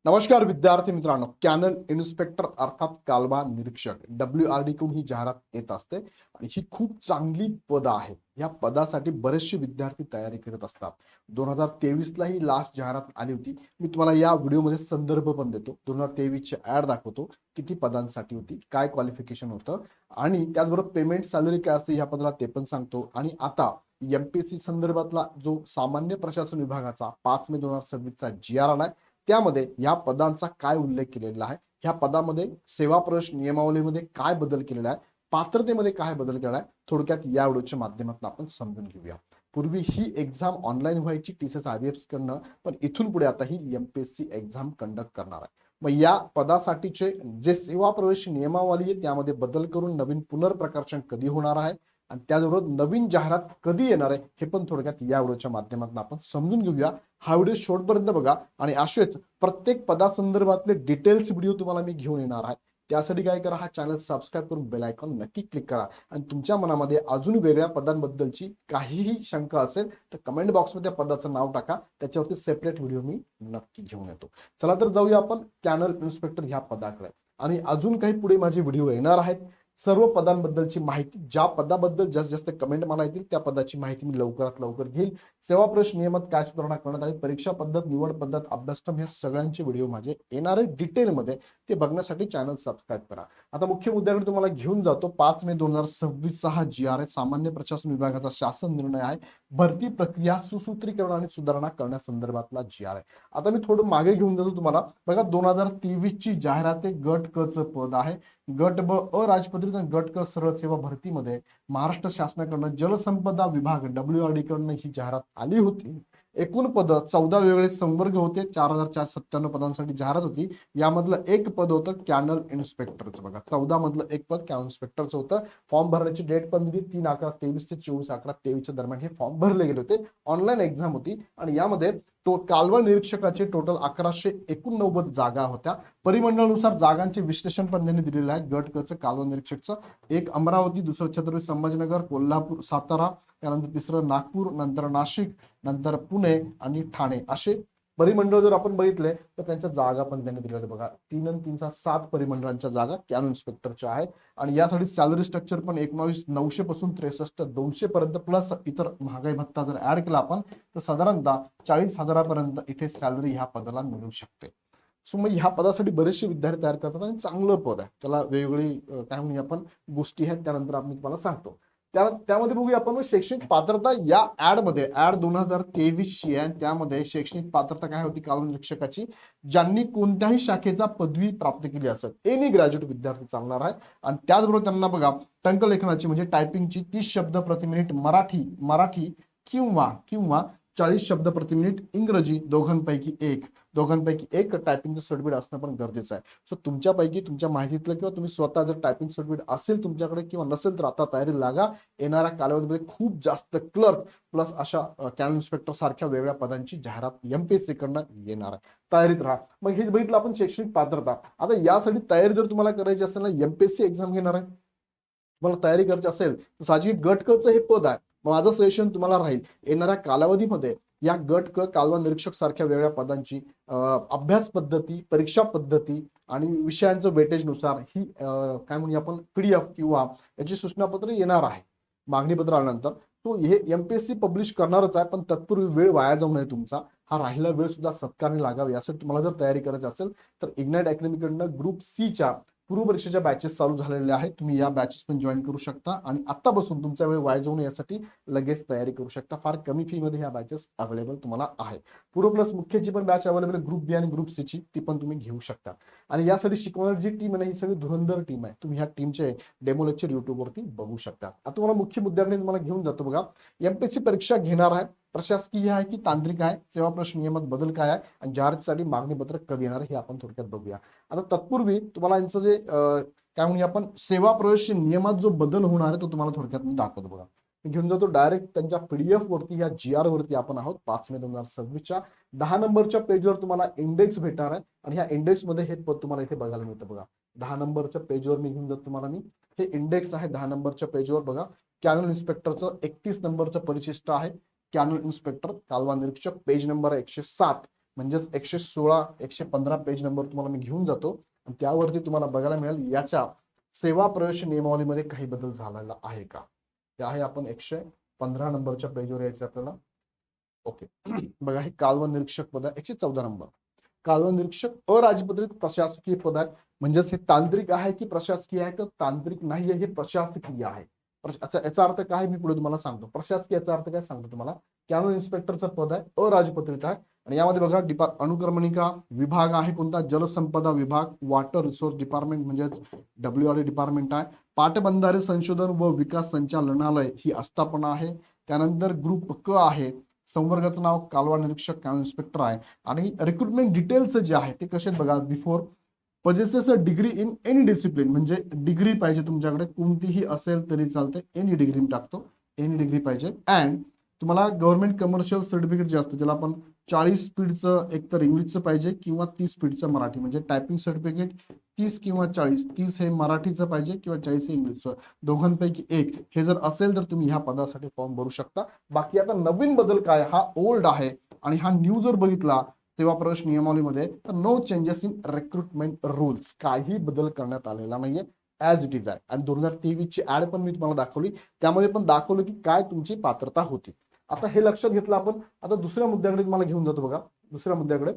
नमस्कार विद्यार्थी मित्रांनो, कॅनल इन्स्पेक्टर अर्थात कालवा निरीक्षक WRD कडून ही जाहिरात येत असते आणि ही खूप चांगली पद आहे. या पदासाठी बरेचसे विद्यार्थी तयारी करत असतात. 2023 ला ही लास्ट जाहिरात आली होती. मी तुम्हाला या व्हिडिओमध्ये संदर्भ पण देतो. 2023 ची ऍड दाखवतो, किती पदांसाठी होती, काय क्वालिफिकेशन होतं आणि त्याचबरोबर पेमेंट सॅलरी काय असते या पदाला ते पण सांगतो. आणि आता MPSC संदर्भातला जो सामान्य प्रशासन विभागाचा 5 मे 2026 चा GR आलाय, त्यामध्ये या पदांचा काय उल्लेख केलेला आहे, ह्या पदामध्ये सेवा प्रवेश नियमावलीमध्ये काय बदल केलेला आहे, पात्रतेमध्ये काय बदल केलेला आहे, थोडक्यात या व्हिडिओच्या माध्यमातून आपण समजून घेऊया. पूर्वी ही एक्झाम ऑनलाईन व्हायची TCS IBFS कडनं, पण इथून पुढे आता ही MPSC एक्झाम कंडक्ट करणार आहे. मग या पदासाठीचे जे सेवा प्रवेश नियमावली आहे त्यामध्ये बदल करून नवीन पुनर्प्रकाशन कधी होणार आहे आणि त्याचबरोबर नवीन जाहिरात कधी येणार आहे हे पण थोडक्यात या व्हिडिओच्या माध्यमातून आपण समजून घेऊया. हा व्हिडिओ शेवटपर्यंत बघा आणि असेच प्रत्येक पदासंदर्भातले डिटेल्स व्हिडिओ तुम्हाला मी घेऊन येणार आहे. त्यासाठी काय करा, हा चॅनल सबस्क्राईब करून बेल आयकॉन नक्की क्लिक करा आणि तुमच्या मनामध्ये अजून वेगळ्या पदांबद्दलची काहीही शंका असेल तर कमेंट बॉक्समध्ये त्या पदाचं नाव टाका, त्याच्यावरती सेपरेट व्हिडिओ मी नक्की घेऊन येतो. चला तर जाऊया आपण कॅनल इन्स्पेक्टर ह्या पदाकडे. आणि अजून काही पुढे माझे व्हिडिओ येणार आहेत. सर्व पदांबद्दलची माहिती, ज्या पदाबद्दल जास्तीत जास्त कमेंट मला येतील त्या पदाची माहिती मी लवकरात लवकर घेईल. सेवा प्रवेश नियमात काय सुधारणा करण्यात आली, परीक्षा पद्धत, निवड पद्धत, अभ्यासक्रम, हे सगळ्यांचे व्हिडिओ माझे येणार आहे डिटेलमध्ये. ते बघण्यासाठी चॅनल सबस्क्राईब करा. आता मुख्य मुद्द्याकडे तुम्हाला घेऊन जातो. 5 मे 2026 हा GR आहे, सामान्य प्रशासन विभागाचा शासन निर्णय आहे. भरती प्रक्रिया सुसूत्रीकरण आणि सुधारणा करण्यासंदर्भातला GR आहे. आता मी थोडं मागे घेऊन जातो तुम्हाला. बघा, 2023 ची जाहिरात आहे. गट क च पद आहे. गट ब अराजपत्रित आणि गट क सरळ सेवा भरतीमध्ये महाराष्ट्र शासनाकडनं जलसंपदा विभाग WRD कडनं ही जाहिरात आली होती. एकूण पद 14 वेगळे संवर्ग होते. 4497 पदांसाठी जाहिरात होती. यामधलं एक पद होतं कॅनल इन्स्पेक्टरचं. बघा, 14 मधलं एक पद कॅनल इन्स्पेक्टरचं होतं. फॉर्म भरण्याची डेट पण दिली 3/11/23 ते 24/11/23 दरम्यान हे फॉर्म भरले गेले होते. ऑनलाईन एक्झाम होती आणि यामध्ये तो कालवा निरीक्षकाचे टोटल 1189 जागा होत्या. परिमंडळानुसार जागांचे विश्लेषण पण त्यांनी दिलेलं आहे. गट क च कालवा निरीक्षकचं एक अमरावती, दुसरं छत्रपती संभाजीनगर, कोल्हापूर, सातारा, त्यानंतर तिसरं नागपूर, नंतर नाशिक, नंतर पुणे आणि ठाणे असे परिमंडळ जर आपण बघितले तर त्यांच्या जागा पण त्यांनी दिल्या होत्या. बघा, 3 आणि 3 7 परिमंडळांच्या जागा कॅनल इन्स्पेक्टरच्या आहेत. आणि यासाठी सॅलरी स्ट्रक्चर पण 19,900 पासून 63,200 पर्यंत प्लस इतर महागाई भत्ता जर ऍड केला आपण तर साधारणतः 40,000 पर्यंत इथे सॅलरी ह्या पदाला मिळू शकते. सो मग ह्या पदासाठी बरेचसे विद्यार्थी तयार करतात आणि चांगलं पद आहे. त्याला वेगवेगळी काय म्हणूया आपण गोष्टी आहेत, त्यानंतर आपण तुम्हाला सांगतो. त्यामध्ये बघूया आपण शैक्षणिक पात्रता. या ऍड मध्ये ऍड 2023 ची आहे. त्यामध्ये शैक्षणिक पात्रता काय होती कालवा निरीक्षकाची, ज्यांनी कोणत्याही शाखेचा पदवी प्राप्त केली असेल, एनी ग्रॅज्युएट विद्यार्थी चालणार आहे. आणि त्याचबरोबर त्यांना बघा, टंकलेखनाची म्हणजे टायपिंगची 30 शब्द प्रति मिनिट मराठी किंवा 40 शब्द प्रति मिनिट इंग्रजी, दोघांपैकी एक टायपिंगचं सर्टिफिकेट असणं पण गरजेचं आहे. सो तुमच्यापैकी तुमच्या माहितीतलं किंवा तुम्ही स्वतः जर टायपिंग सर्टिफिकेट असेल तुमच्याकडे किंवा नसेल तर आता तयारी लागा. येणाऱ्या कालावधीमध्ये खूप जास्त क्लर्क प्लस अशा कॅनल इन्स्पेक्टर सारख्या वेगळ्या पदांची जाहिरात MPSC कडनं येणार आहे. तयारीत राहा. मग हे बघितलं आपण शैक्षणिक पात्रता. आता यासाठी तयारी जर तुम्हाला करायची असेल ना, MPSC एक्झाम घेणार आहे, तुम्हाला तयारी करायची असेल तर साहजिक गट क चं हे पद आहे. माझं सजेशन तुम्हाला राहील, येणाऱ्या कालावधीमध्ये या गट क कालवा निरीक्षक सारख्या वेगळ्या पदांची अभ्यास पद्धती, परीक्षा पद्धती आणि विषयांचं वेटेज नुसार ही काय म्हणूया आपण PDF किंवा याची सूचनापत्र येणार आहे मागणी पत्र आल्यानंतर. तो हे MPSC पब्लिश करणारच आहे, पण तत्पूर्वी वेळ वाया जाऊ नये तुमचा. हा राहिला वेळ सुद्धा सत्कारने लागावा. यासाठी तुम्हाला जर तयारी करायची असेल तर इग्नाइट अकॅडमी कडनं ग्रुप C च्या पूर्व परीक्षेच्या बॅचेस चालू झालेल्या आहेत. तुम्ही या बॅचेस पण जॉईन करू शकता आणि आतापासून तुमचा वेळ वाया जाऊ नये यासाठी लगेच तयारी करू शकता. फार कमी फी मध्ये ह्या बॅचेस अवेलेबल तुम्हाला आहे. पूर्व प्लस मुख्यची पण बॅच अवेलेबल आहे, ग्रुप B आणि ग्रुप C ची, ती पण तुम्ही घेऊ शकता. आणि यासाठी शिकवणारी जी टीम आहे ही सगळी धुरंधर टीम आहे. तुम्ही ह्या टीमचे डेमो लेक्चर युट्यूबवरती बघू शकता. आता तुम्हाला मुख्य मुद्द्याकडे तुम्हाला घेऊन जातो. बघा, MPSC परीक्षा घेणार आहे, प्रशासकीय आहे की तांत्रिक आहे, सेवा प्रवेश नियमात बदल काय आहे आणि जाहिरातीसाठी मागणी पत्र कधी येणार हे आपण थोडक्यात बघूया. आता तत्पूर्वी तुम्हाला यांचं जे काय म्हणूया आपण सेवा प्रवेश नियमात जो बदल होणार आहे तो तुम्हाला थोडक्यात मी दाखवतो. बघा, मी घेऊन जातो डायरेक्ट त्यांच्या PDF वरती, या GR वरती आपण आहोत. 5 मे 2026 च्या 10 नंबरच्या पेजवर तुम्हाला इंडेक्स भेटणार आहे आणि ह्या इंडेक्स मध्ये हे पद तुम्हाला इथे बघायला मिळतं. बघा, 10 नंबरच्या पेजवर मी घेऊन जातो तुम्हाला. मी हे इंडेक्स आहे 10 नंबरच्या पेजवर. बघा, कॅनल इन्स्पेक्टरचं 31 नंबरचं परिशिष्ट आहे. कॅनल इन्स्पेक्टर कालवा निरीक्षक, पेज नंबर आहे 107. म्हणजेच 116 115 पेज नंबर तुम्हाला मी घेऊन जातो आणि त्यावरती तुम्हाला बघायला मिळेल याच्या सेवा प्रवेश नियमावलीमध्ये काही बदल झालेला आहे का. ते आहे आपण 115 नंबरच्या पेजवर यायचं आपल्याला. ओके. बघा हे कालवा निरीक्षक पद आहे 114 नंबर. कालवा निरीक्षक अराजपत्रित प्रशासकीय पद आहे. म्हणजेच हे तांत्रिक आहे की प्रशासकीय आहे, तर तांत्रिक नाहीये, हे प्रशासकीय आहे. याचा अर्थ काय मी पुढे तुम्हाला सांगतो. प्रशासकीय याचा अर्थ काय सांगतो तुम्हाला. कॅनल इन्स्पेक्टरचं पद आहे, अराजपत्रित आहे आणि यामध्ये बघा अनुक्रमणिका विभाग आहे कोणता, जलसंपदा विभाग, वॉटर रिसोर्स डिपार्टमेंट म्हणजेच WRD डिपार्टमेंट आहे. पाटबंधारे संशोधन व विकास संचालनालय ही आस्थापना आहे. त्यानंतर ग्रुप क आहे, संवर्गाचं नाव कालवा निरीक्षक कॅनल इन्स्पेक्टर आहे आणि रिक्रुटमेंट डिटेल्स जे आहे ते कसे बघा. Before possesses a degree in any discipline, म्हणजे डिग्री पाहिजे तुमच्याकडे कोणतीही असेल तरी चालते, एनी डिग्री मी टाकतो, एनी डिग्री पाहिजे. अँड तुम्हाला गव्हर्नमेंट कमर्शियल सर्टिफिकेट जे असतं ज्याला आपण 40 स्पीडचं एकतर इंग्लिशचं पाहिजे किंवा 30 स्पीडचं मराठी, म्हणजे टायपिंग सर्टिफिकेट 30 किंवा 40, 30 हे मराठीचं पाहिजे किंवा 40 हे इंग्लिशचं, दोघांपैकी एक हे जर असेल तर तुम्ही ह्या पदासाठी फॉर्म भरू शकता. बाकी आता नवीन बदल काय, हा ओल्ड आहे आणि हा न्यू जर बघितला सेवा प्रवेश नियमावलीमध्ये तर no changes in recruitment rules, काही बदल करण्यात आलेला नाहीये, ऍज इट इज आहे. आणि 2023 ची ऍड पण मी तुम्हाला दाखवली, त्यामध्ये पण दाखवलं की काय तुमची पात्रता होती. आता हे लक्षात घेतलं आपण. आता दुसऱ्या मुद्द्याकडे तुम्हाला घेऊन जातो बघा. दुसऱ्या मुद्द्याकडे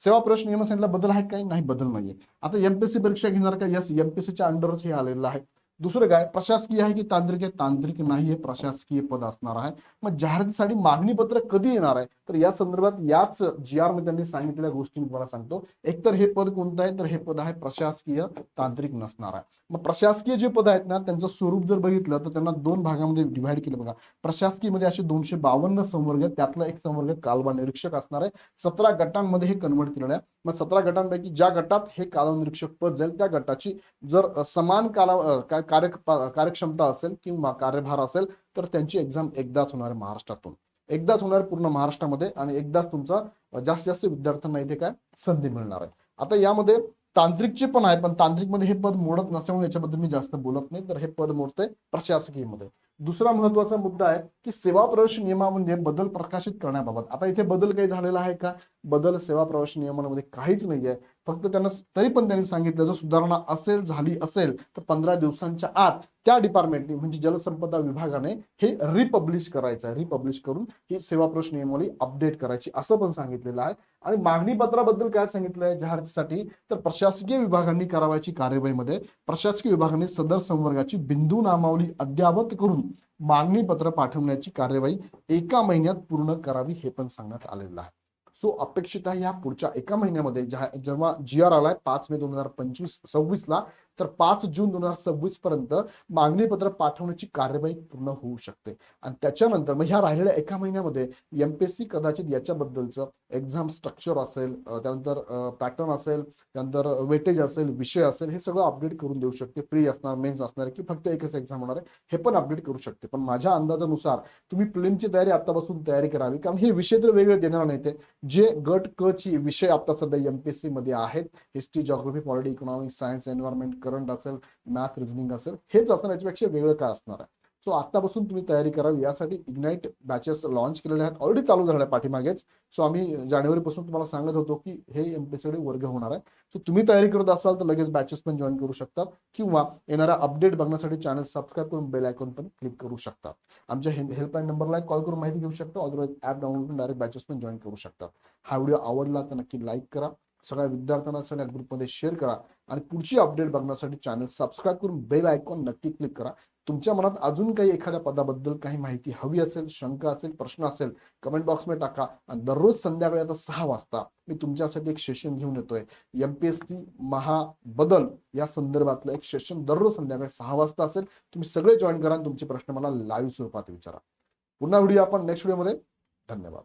सेवा प्रवेश नियम सांगितला बदल आहे काही नाही, बदल नाहीये. आता एमपीएससी परीक्षा घेणार का, यस एमपीएससीच्या अंडरच हे आलेलं आहे. दुसरं काय, प्रशासकीय आहे की तांत्रिक आहे, तांत्रिक नाहीये, प्रशासकीय पद असणार आहे. मग जाहिरातीसाठी मागणी पत्र कधी येणार आहे, तर या संदर्भात याच GR मध्ये त्यांनी सांगितलेल्या गोष्टी मी तुम्हाला सांगतो. एकतर हे पद कोणतं आहे, तर हे पद आहे प्रशासकीय, तांत्रिक नसणार आहे. मग प्रशासकीय जे पद आहेत ना त्यांचं स्वरूप जर बघितलं तर त्यांना दोन भागामध्ये डिव्हाइड केलं बघा. प्रशासकीय मध्ये असे 252 संवर्ग, त्यातला एक संवर्ग कालवा निरीक्षक असणार आहे. 17 गटांमध्ये हे कन्वर्ट केलेलं आहे. मग 17 गटांपैकी ज्या गटात हे कालवा निरीक्षक पद जाईल त्या गटाची जर समान कार्यक्षमता असेल किंवा कार्यभार असेल तर त्यांची एक्झाम एकदाच होणार आहे महाराष्ट्रातून, एकदाच होणार पूर्ण महाराष्ट्रामध्ये आणि एकदाच तुमचा जास्तीत जास्त विद्यार्थ्यांना इथे काय संधी मिळणार आहे. आता यामध्ये तांत्रिकचे पण आहे, पण तांत्रिकमध्ये हे पद मोडत नसल्यामुळे याच्याबद्दल मी जास्त बोलत नाही, तर हे पद मोडते प्रशासकीयमध्ये. दुसरा महत्वाचा मुद्दा आहे की सेवा प्रवेश नियमामध्ये बदल प्रकाशित करण्याबाबत. आता इथे बदल काही झालेला आहे का, बदल सेवा प्रवेश नियमांमध्ये काहीच नाहीये. फक्त त्यांना तरी पण त्यांनी सांगितलं जर सुधारणा झाली असेल तर 15 दिवसांच्या आत त्या डिपार्टमेंटने म्हणजे जलसंपदा विभागाने हे रिपब्लिश करायचं आहे, रिपब्लिश करून ही सेवा प्रवेश नियमावली अपडेट करायची असं पण सांगितलेलं आहे. आणि मागणी पत्राबद्दल काय सांगितलंय जाहिरातीसाठी, तर प्रशासकीय विभागांनी करावयाची कार्यवाहीमध्ये प्रशासकीय विभागाने सदर संवर्गाची बिंदू नामावली अद्यावत करून मागणी पत्र पाठवण्याची कार्यवाही 1 महिन्यात पूर्ण करावी हे पण सांगण्यात आलेलं आहे. सो अपेक्षित आहे या पुढच्या 1 महिन्यामध्ये जेव्हा GR आलाय 5 मे 2026 ला, तर 5 जून 2026 पर्यंत मागणी पत्र पाठवण्याची कार्यवाही पूर्ण होऊ शकते. आणि त्याच्यानंतर मग ह्या राहिलेल्या 1 महिन्यामध्ये एमपीएससी कदाचित याच्याबद्दलचं एक्झाम स्ट्रक्चर असेल, त्यानंतर पॅटर्न असेल, त्यानंतर वेटेज असेल, विषय असेल, हे सगळं अपडेट करून देऊ शकते. प्री असणार, मेन्स असणार की फक्त एकच एक्झाम होणार आहे हे पण अपडेट करू शकते. पण माझ्या अंदाजानुसार तुम्ही प्रिलिमची तयारी आतापासून तयारी करावी, कारण हे विषय तर वेगळे देणार नाही. ते जे गट क ची विषय आता सध्या एमपीएससी मध्ये आहेत, history, geography, polity, economics, science, environment, current असेल, मॅथ, रिझनिंग असेल, हेच असणार, याच्यापेक्षा वेगळं काय असणार आहे. सो आतापासून तुम्ही तयारी करावी. यासाठी इग्नाइट बॅचेस लॉन्च केलेले आहेत, ऑलरेडी चालू झालेल्या पाठीमागेच. सो आम्ही जानेवारीपासून तुम्हाला सांगत होतो की हे एमपीएससी वर्ग होणार आहे. सो तुम्ही तयारी करत असाल तर लगेच बॅचेस पण जॉईन करू शकतात किंवा येणारा अपडेट बघण्यासाठी चॅनल सबस्क्राईब करून बेल आयकॉन पण क्लिक करू शकता. आमच्या हेल्पलाईन नंबरला कॉल करून माहिती घेऊ शकता, अदरवाईज ऍप डाउनलोड करून डायरेक्ट बॅचेस पण जॉईन करू शकता. हा व्हिडिओ आवडला तर नक्की लाईक करा, सगळ्या विद्यार्थ्यांना सगळ्या ग्रुपमध्ये शेअर करा आणि पुढची अपडेट बघण्यासाठी चॅनल सबस्क्राईब करून बेल आयकॉन नक्की क्लिक करा. तुमच्या मनात अजून काही एखाद्या पदाबद्दल काही माहिती हवी असेल, शंका असेल, प्रश्न असेल, कमेंट बॉक्समध्ये टाका. आणि दररोज संध्याकाळी आता 6 वाजता मी तुमच्यासाठी एक सेशन घेऊन येतोय, एमपीएससी महाबदल या संदर्भातलं एक सेशन दररोज संध्याकाळी 6 वाजता असेल. तुम्ही सगळे जॉईन करा आणि तुमचे प्रश्न मला लाईव्ह स्वरूपात विचारा. पुन्हा व्हिडिओ आपण नेक्स्ट व्हिडिओमध्ये. धन्यवाद.